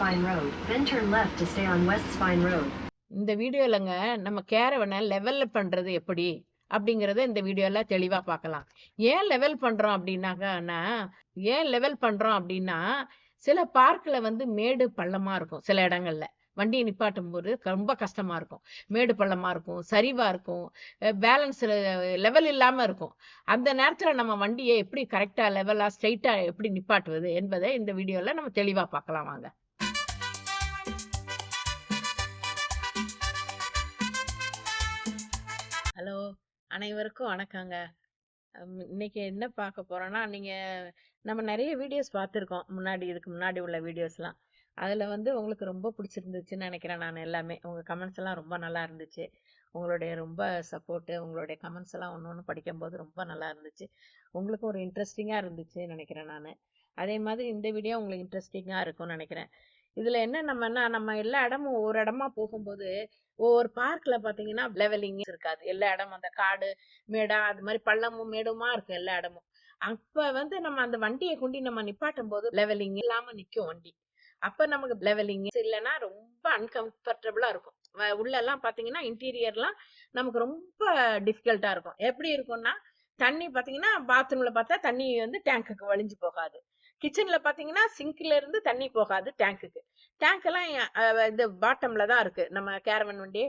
Spine Road, then turn left to stay on West Spine Road. இந்த வீடியோலங்க நம்ம கேரவனை level பண்றது எப்படி அப்படிங்கறத இந்த வீடியோல தெளிவா பார்க்கலாம். ஏன் லெவல் பண்றோம் அப்படின்னாக்கா, ஏன் லெவல் பண்றோம் அப்படின்னா, சில பார்க்ல வந்து மேடு பள்ளமா இருக்கும். சில இடங்கள்ல வண்டியை நிப்பாட்டும் போது ரொம்ப கஷ்டமா இருக்கும். மேடு பள்ளமா இருக்கும், சரிவா இருக்கும், பேலன்ஸ் லெவல் இல்லாம இருக்கும். அந்த நேரத்துல நம்ம வண்டியை எப்படி கரெக்டா லெவலா ஸ்ட்ரைட்டா எப்படி நிப்பாட்டுவது என்பதை இந்த வீடியோல நம்ம தெளிவா பார்க்கலாம் வாங்க. ஹலோ, அனைவருக்கும் வணக்கங்க. இன்னைக்கு என்ன பார்க்க போறோம்னா, நம்ம நிறைய வீடியோஸ் பார்த்துருக்கோம். இதுக்கு முன்னாடி உள்ள வீடியோஸ்லாம். அதுல வந்து உங்களுக்கு ரொம்ப பிடிச்சிருந்துச்சுன்னு நினைக்கிறேன். நான் எல்லாமே உங்க கமெண்ட்ஸ் எல்லாம் ரொம்ப நல்லா இருந்துச்சு. உங்களுடைய ரொம்ப சப்போர்ட்டு, உங்களுடைய கமெண்ட்ஸ் எல்லாம் ஒன்று படிக்கும்போது ரொம்ப நல்லா இருந்துச்சு. உங்களுக்கும் ஒரு இன்ட்ரெஸ்டிங்கா இருந்துச்சுன்னு நினைக்கிறேன் நான். அதே மாதிரி இந்த வீடியோ உங்களுக்கு இன்ட்ரெஸ்டிங்கா இருக்கும்னு நினைக்கிறேன். இதுல என்ன நம்ம எல்லா இடமும் ஒவ்வொரு இடமா போகும்போது ஒவ்வொரு பார்க்ல பாத்தீங்கன்னா லெவலிங் இருக்காது. எல்லா இடமும் அந்த காடு மேடா அது மாதிரி பள்ளமும் மேடுமா இருக்கும் எல்லா இடமும். அப்ப வந்து நம்ம அந்த வண்டியை கொண்டு நம்ம நிப்பாட்டும் போது லெவலிங் இல்லாம நிக்கும் வண்டி. அப்ப நமக்கு லெவலிங் இல்லைன்னா ரொம்ப அன்கம்ஃபர்டபுளா இருக்கும். உள்ள எல்லாம் பாத்தீங்கன்னா இன்டீரியர்லாம் நமக்கு ரொம்ப டிஃபிகல்ட்டா இருக்கும். எப்படி இருக்கும்னா, தண்ணி பாத்தீங்கன்னா பாத்ரூம்ல பார்த்தா தண்ணி வந்து டேங்குக்கு வழிஞ்சு போகாது. கிச்சன்ல பாத்தீங்கன்னா சிங்க்ல இருந்து தண்ணி போகாது டேங்குக்கு. டேங்க் எல்லாம் இது பாட்டம்ல தான் இருக்கு. நம்ம கேரவன் வண்டி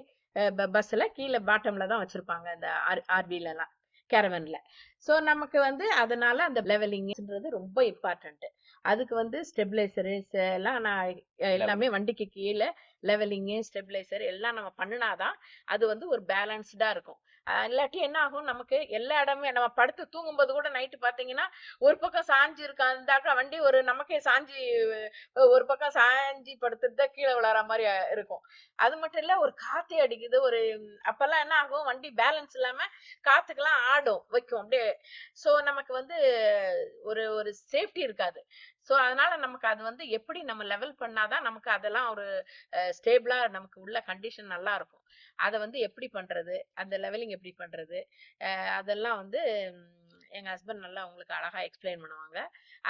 பஸ்ல கீழே பாட்டம்ல தான் வச்சிருப்பாங்க இந்த ஆர்பில எல்லாம் கேரவன்ல. சோ நமக்கு வந்து அதனால அந்த லெவலிங்ன்றது ரொம்ப இம்பார்ட்டன்ட். அதுக்கு வந்து ஸ்டெபிலைசர்ஸ் எல்லாம் நான் எல்லாமே வண்டிக்கு கீழே லெவலிங் ஸ்டெபிலைசர் எல்லாம் நம்ம பண்ணினாதான் அது வந்து ஒரு பேலன்ஸ்டா இருக்கும். இல்லாட்டி என்ன ஆகும், நமக்கு எல்லா இடமே நம்ம படுத்து தூங்கும்போது கூட நைட்டு பாத்தீங்கன்னா ஒரு பக்கம் சாஞ்சி இருக்காந்தாக்கா வண்டி ஒரு நமக்கே சாஞ்சி ஒரு பக்கம் சாஞ்சி படுத்துட்டு கீழே விழாற மாதிரி இருக்கும். அது மட்டும் இல்ல, ஒரு காத்தே அடிக்குது ஒரு அப்பெல்லாம் என்ன ஆகும், வண்டி பேலன்ஸ் இல்லாம காத்துக்கெல்லாம் ஆடும் வைக்கும் அப்படியே. சோ நமக்கு வந்து ஒரு ஒரு சேஃப்டி இருக்காது. சோ அதனால நமக்கு அது வந்து எப்படி நம்ம லெவல் பண்ணாதான் நமக்கு அதெல்லாம் ஒரு ஸ்டேபிளா நமக்கு உள்ள கண்டிஷன் நல்லா இருக்கும். அதை வந்து எப்படி பண்றது, அந்த லெவலிங் எப்படி பண்றது, அதெல்லாம் வந்து எங்க ஹஸ்பண்ட் நல்லா உங்களுக்கு அழகா எக்ஸ்பிளைன் பண்ணுவாங்க.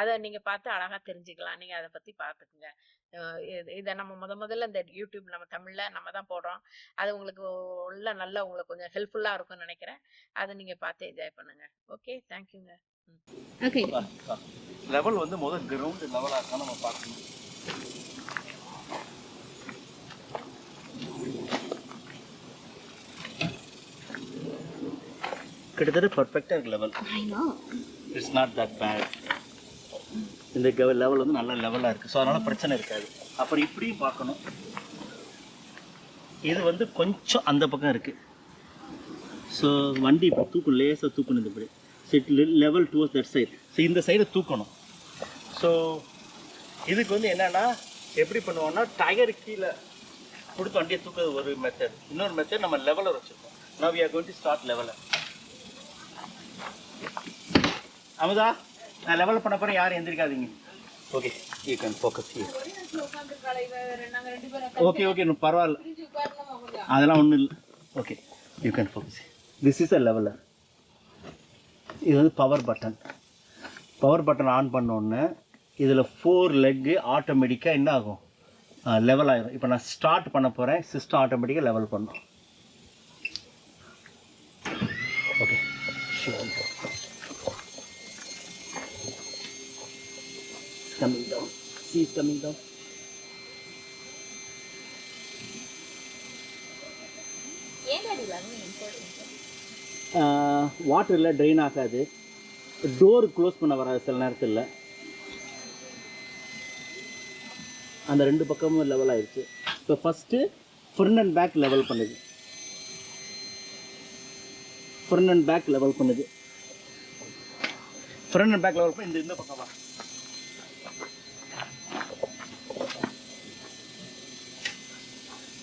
அதை நீங்க பார்த்து அழகா தெரிஞ்சுக்கலாம். நீங்க அதை பத்தி பாத்துக்குங்க. இதை நம்ம முதல்ல இந்த யூடியூப் நம்ம தமிழ்ல நம்ம தான் போடுறோம். அது உங்களுக்கு உள்ள நல்லா உங்களுக்கு கொஞ்சம் ஹெல்ப்ஃபுல்லா இருக்கும்னு நினைக்கிறேன். அதை நீங்க பார்த்து என்ஜாய் பண்ணுங்க. ஓகே, தேங்க்யூங்க. ஓகே, லெவல் வந்து முதல் கிரவுண்ட் லெவலா இருக்கா நம்ம பார்க்கணும். கிட்டத்தட்ட பர்ஃபெக்டா இருக்கு level. It's not that bad. இந்த லெவல் வந்து நல்ல லெவலா இருக்கு. ஸோ அதனால பிரச்சனை இருக்காது. அப்புறம் இப்படியும் பார்க்கணும். இது வந்து கொஞ்சம் அந்த பக்கம் இருக்கு. ஸோ வண்டி இப்போ தூக்கும், லேசாக தூக்கணும். இப்படி set level towards that side. So இந்த சைடை தூக்கணும். ஸோ இதுக்கு வந்து என்னென்னா எப்படி பண்ணுவோம்னா, டயர் கீழே கொடுத்து வண்டியை தூக்குறது ஒரு மெத்தட். இன்னொரு மெத்தட் நம்ம லெவலர் வச்சுருக்கோம். Now we are going to start leveler. Amudha, நான் லெவல் பண்ண போகிறேன், யாரும் எந்திரிக்காதீங்க. Okay, you can focus here. Okay பரவாயில்ல, அதெல்லாம் ஒன்றும் இல்லை. Okay, you can focus. This is a leveler. இது வந்து power button. Power button on பண்ணோன்னே இதில் 4 லெக்கு ஆட்டோமேட்டிக்காக என்ன ஆகும், லெவல் ஆகிடும். இப்போ நான் ஸ்டார்ட் பண்ண போகிறேன், சிஸ்டம் ஆட்டோமேட்டிக்காக லெவல் பண்ணும். Okay, coming down. See, it's coming down. வாட்டரில் ட்ரெயின் ஆகாது. டோர் க்ளோஸ் பண்ண வராது சில நேரத்தில். அந்த 2 பக்கமும் லெவல் ஆயிடுச்சு. இப்போ first front and back level பண்ணுது. ஃப்ரண்ட் அண்ட் பேக் லெவல் பண்ணுது. ஃப்ரண்ட் அண்ட் பேக் லெவல் பண்ணி இந்த பக்கமா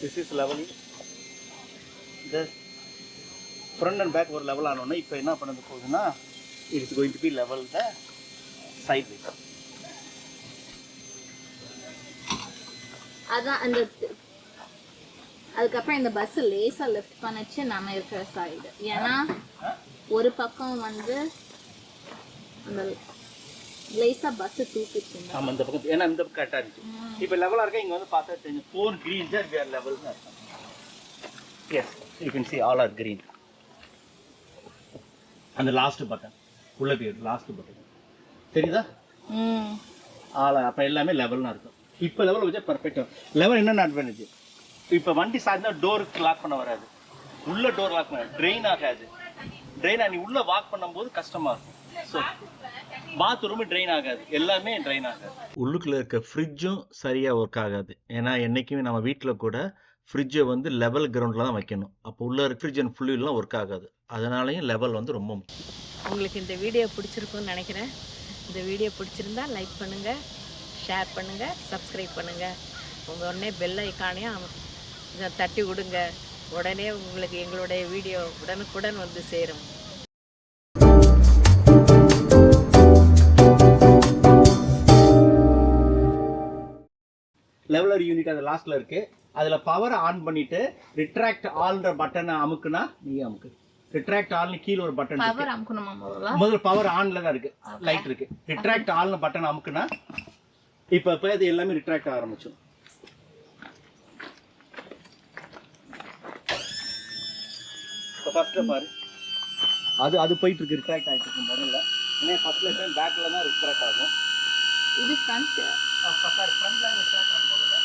this is leveling. The front and back ஒரு லெவல் ஆனோன்னா இப்போ என்ன பண்ணது போகுதுன்னா, it is going to be level the sideways. அதான் அந்த அதுக்கப்புறம் இந்த பஸ் லேசா லெஃப்ட் பண்ணிச்சு நம்ம இருக்கிற சைடு. ஏன்னா ஒரு பக்கம் வந்து அந்த லேசா பஸ் தூக்குச்சுங்க. ஆமாம் இந்த பக்கம் ஏன்னா இந்த பக்கம் கரெக்டாக இருந்துச்சு. இப்போ லெவலாக இருக்கா இங்கே வந்து பார்த்தா தெரிஞ்சு 4 greens are we are levels அர்த்தம். Yes you can see all are green. அந்த லாஸ்ட் பட்டன் உள்ள போய் லாஸ்ட் பட்டன் தெரியுதா? அப்போ எல்லாமே லெவல்னு இருக்கும். இப்போ லெவல் வச்சா பர்ஃபெக்டாக லெவல் என்னென்ன அட்வான்டேஜ் இப்போ வண்டி சாய்ந்தா டோருக்கு லாக் பண்ண வராது, உள்ள டோர் லாக் பண்ண ட்ரெயின் ஆகாது. ட்ரெயின் நீ உள்ள வாக் பண்ணும்போது கஷ்டமாக இருக்கும். ஸோ பாத்ரூம் ட்ரெயின் ஆகாது, எல்லாமே ட்ரெயின் ஆகாது. உள்ளுக்குள்ள இருக்க ஃப்ரிட்ஜும் சரியாக ஒர்க் ஆகாது. ஏன்னா என்றைக்குமே நம்ம வீட்டில் கூட ஃப்ரிட்ஜை வந்து லெவல் கிரவுண்டில் தான் வைக்கணும். அப்போ உள்ள ரெஃப்ரிஜரேஷன் ஃப்ளூயிட்லாம் ஒர்க் ஆகாது. அதனாலையும் லெவல் வந்து ரொம்ப முக்கியம். உங்களுக்கு இந்த வீடியோ பிடிச்சிருக்குன்னு நினைக்கிறேன். இந்த வீடியோ பிடிச்சிருந்தா லைக் பண்ணுங்கள், ஷேர் பண்ணுங்கள், சப்ஸ்கிரைப் பண்ணுங்கள். உங்கள் உடனே பெல் ஐக்கானையும் தட்டி விடுங்க. உடனே உங்களுக்கு எங்களுடைய வீடியோ உடனுக்குடன் வந்து சேரும். லெவலர் யூனிட் அது லாஸ்ட்ல இருக்கு. அதுல பவர் ஆன் பண்ணிட்டு ரிட்ராக்ட் ஆல்ன்ற பட்டனை அமுக்குனா நீ அமுக்கு. ரிட்ராக்ட் ஆல்னு கீழ ஒரு பட்டன் இருக்கு. பவர் அமுக்கணுமா முதல்ல பவர் ஆன்ல தான் இருக்கு, லைட் இருக்கு. ரிட்ராக்ட் ஆல்னு பட்டன் அமுக்குனா இப்ப இது எல்லாமே ரிட்ராக்ட் ஆரம்பிச்சோம். இப்போ ஃபர்ஸ்ட்ல பாரு அது போயிட்டு இருக்கு, ரிட்ராக்ட் ஆயிட்டு இருக்கு முதல்ல. ஏன்னா ஃபர்ஸ்ட்ல டைம் பேக்ல தான் ரிட்ராக்ட் ஆகும். இது ஃப்ரண்ட் ஃப்ரண்ட்ல ரிட்ராக்ட் ஆகும் முதல்ல.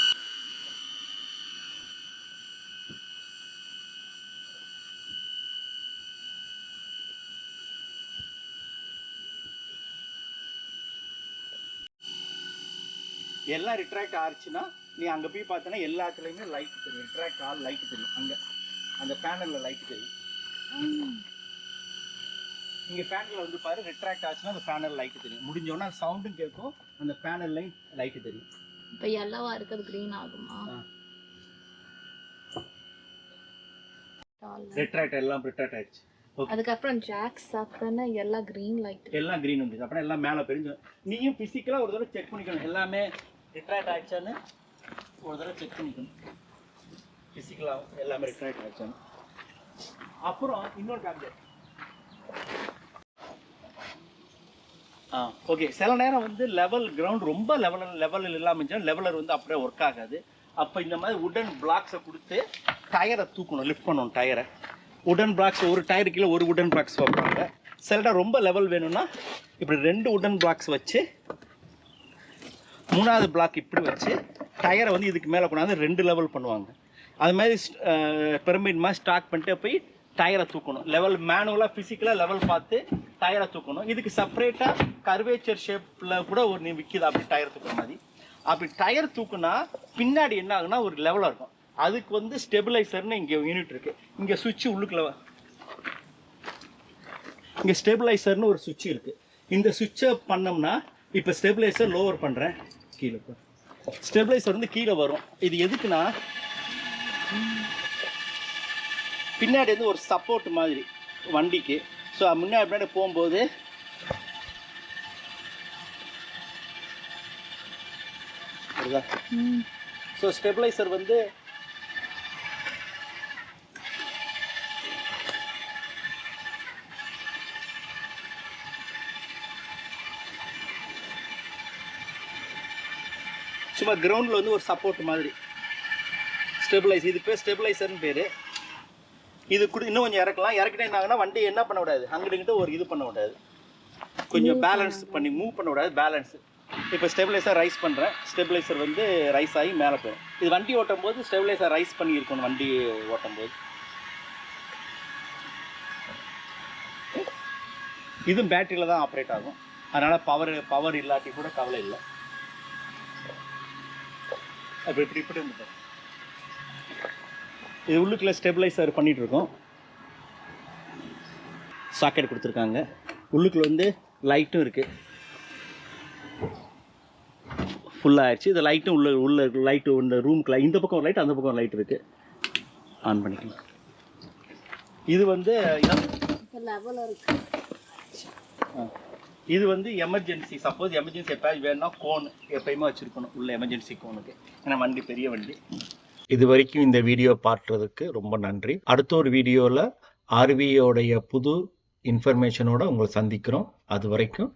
எல்லாம் ரிட்ராக்ட் ஆச்சுன்னா நீ அங்கே போய் பார்த்தனா எல்லாத்துலேயுமே லைட் தெரியும். ரிட்ராக்ட் ஆல் லைட் தெரியும். அங்கே அந்த பேனலில் லைட் தெரியும். இங்கே பேனலில் வந்து பாரு, ரிட்ராக்ட் ஆச்சுன்னா அந்த பேனல் லைட் தெரியும். முடிஞ்சோன்னா சவுண்டும் கேட்கும், அந்த பேனல்லையும் லைட் தெரியும். இப்போ எல்லோவா இருக்கிறது க்ரீன் ஆகுமா? ரிட்ராக்ட் எல்லாம் ரிட்ராக்ட் ஆயிடுச்சு. அதுக்கப்புறம் ஜாக்ஸ் சாப்பிட்டோன்னா எல்லாம் க்ரீன் லைட், எல்லாம் க்ரீன் வந்துச்சு. அப்புறம் எல்லாம் மேலே பெரிஞ்சு நீயும் ஃபிசிக்கலாக ஒரு தடவை செக் பண்ணிக்கணும். எல்லாமே ரிட்ராக்ட் ஆயிடுச்சான்னு ஒரு தடவை செக் பண்ணிக்கணும். ஃபிசிக்கலாக எல்லாமே ரிட்ராக்ட் ஆயிடுச்சான்னு. அப்புறம் இன்னொரு கான்செப்ட் ஓகே, சில நேரம் வந்து லெவல் கிரவுண்ட் ரொம்ப லெவலில் இல்லாமல் இருந்துச்சுன்னா லெவலர் வந்து அப்படியே ஒர்க் ஆகாது. அப்போ இந்த மாதிரி உடன் பிளாக்ஸை கொடுத்து டயரை தூக்கணும், லிஃப்ட் பண்ணணும் டயரை. உடன் பிளாக்ஸ் ஒரு டயரு கீழே ஒரு உடன் பிளாக்ஸ் வைப்பாங்க. சிலடா ரொம்ப லெவல் வேணும்னா இப்படி 2 உடன் பிளாக்ஸ் வச்சு 3வது பிளாக் இப்படி வச்சு டயரை வந்து இதுக்கு மேலே கொண்டாந்து 2 லெவல் பண்ணுவாங்க. அது மாதிரி பிரமிட் மாதிரி ஸ்டாக் பண்ணிட்டு போய் டயரை தூக்கணும். லெவல் மேனுவலாக ஃபிசிக்கலாக லெவல் பார்த்து டயரை தூக்கணும். இதுக்கு செப்பரேட்டாக கர்வேச்சர் ஷேப்பில் கூட ஒரு நீ விற்கிது அப்படி டயர் தூக்குற மாதிரி. அப்படி டயர் தூக்குனா பின்னாடி என்ன ஆகுனா ஒரு லெவலாக இருக்கும். அதுக்கு வந்து ஸ்டெபிளைசர்னு இங்கே யூனிட் இருக்குது. இங்கே சுவிட்சு உள்ளுக்குள்ள இங்கே ஸ்டெபிளைசர்னு ஒரு சுவிட்ச் இருக்குது. இந்த சுவிட்சை பண்ணோம்னா இப்போ ஸ்டெபிளைசர் லோவர் பண்ணுறேன், கீழே ஸ்டெபிளைசர் வந்து கீழே வரும். இது எதுக்குன்னா பின்னாடி வந்து ஒரு சப்போர்ட் மாதிரி வண்டிக்கு. ஸோ முன்னாடி போகும்போது ஸோ ஸ்டெபிளைசர் வந்து சும்மா கிரவுண்டில் வந்து ஒரு சப்போர்ட் மாதிரி ஸ்டெபிளைசர். இது பேர் ஸ்டெபிளைசர்னு பேர். இது கூட இன்னும் கொஞ்சம் இறக்கலாம். இறக்கிட்டே என்னாங்கன்னா வண்டி என்ன பண்ண விடாது, அங்கிட்டு ஒரு இது பண்ண விடாது, கொஞ்சம் பேலன்ஸ் பண்ணி மூவ் பண்ண விடாது, பேலன்ஸ். இப்போ ஸ்டெபிளைசர் ரைஸ் பண்ணுறேன், ஸ்டெபிளைசர் வந்து ரைஸ் ஆகி மேலே போயிடும். இது வண்டி ஓட்டும் போது ஸ்டெபிளைசர் ரைஸ் பண்ணி இருக்கணும் வண்டி ஓட்டும் போது. இதுவும் பேட்டரியில் தான் ஆப்ரேட் ஆகும். அதனால் பவர் இல்லாட்டி கூட கவலை இல்லை. அப்போ இப்படி இருந்துட்டோம். இது உள்ளுக்குள்ள ஸ்டெபிளைசர் பண்ணிட்டு இருக்கோம். சாக்கெட் கொடுத்துருக்காங்க. உள்ளுக்குள்ள வந்து லைட்டும் இருக்குது, ஃபுல்லாக ஆயிடுச்சு. இந்த லைட்டும் உள்ள லைட்டு இந்த ரூமுக்குள்ள இந்த பக்கம் ஒரு லைட், அந்த பக்கம் ஒரு லைட் இருக்குது. ஆன் பண்ணிக்கலாம். இது வந்து இது வந்து எமர்ஜென்சி, சப்போஸ் எமர்ஜென்சி எப்போயாவது வேணும்னா கோன் எப்பயுமே வச்சுருக்கணும் உள்ள, எமர்ஜென்சி கோனுக்கு. ஏன்னா வண்டி பெரிய வண்டி. இது வரைக்கும் இந்த வீடியோ பார்க்குறதுக்கு ரொம்ப நன்றி. அடுத்த ஒரு வீடியோவில் ஆர்வியோடைய புது இன்ஃபர்மேஷனோட உங்களை சந்திக்கிறோம். அது வரைக்கும்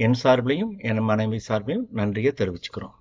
என் சார்பிலையும் என் மனைவி சார்பிலையும் நன்றியை தெரிவிச்சுக்கிறோம்.